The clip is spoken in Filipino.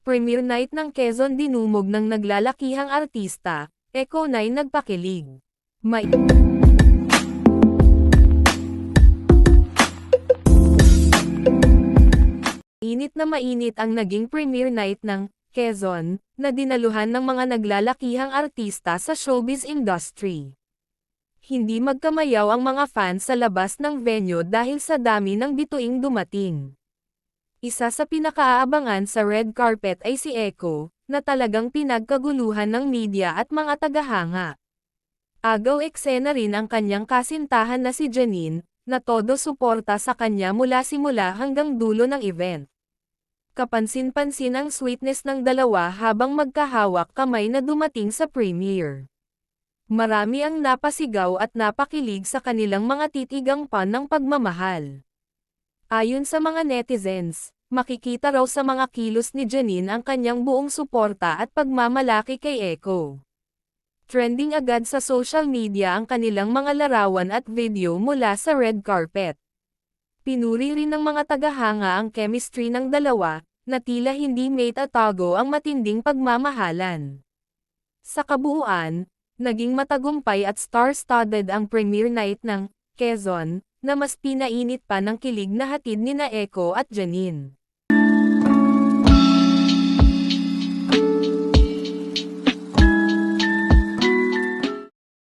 Premiere night ng Quezon dinumog ng naglalakihang artista, Eko9 nagpakilig. Mainit ang naging premiere night ng Quezon, na dinaluhan ng mga naglalakihang artista sa showbiz industry. Hindi magkamayaw ang mga fans sa labas ng venue dahil sa dami ng bituing dumating. Isa sa pinakaabangan sa red carpet ay si Eko, na talagang pinagkaguluhan ng media at mga tagahanga. Agaw eksena rin ang kanyang kasintahan na si Janine, na todo suporta sa kanya mula simula hanggang dulo ng event. Kapansin-pansin ang sweetness ng dalawa habang magkahawak kamay na dumating sa premiere. Marami ang napasigaw at napakilig sa kanilang mga titigang pan ng pagmamahal. Ayon sa mga netizens, makikita raw sa mga kilos ni Janine ang kanyang buong suporta at pagmamalaki kay Eko. Trending agad sa social media ang kanilang mga larawan at video mula sa red carpet. Pinuri rin ng mga tagahanga ang chemistry ng dalawa, na tila hindi made at tago ang matinding pagmamahalan. Sa kabuuan, naging matagumpay at star-studded ang premiere night ng Quezon, na mas pinainit pa ng kilig na hatid nina Eko at Janine.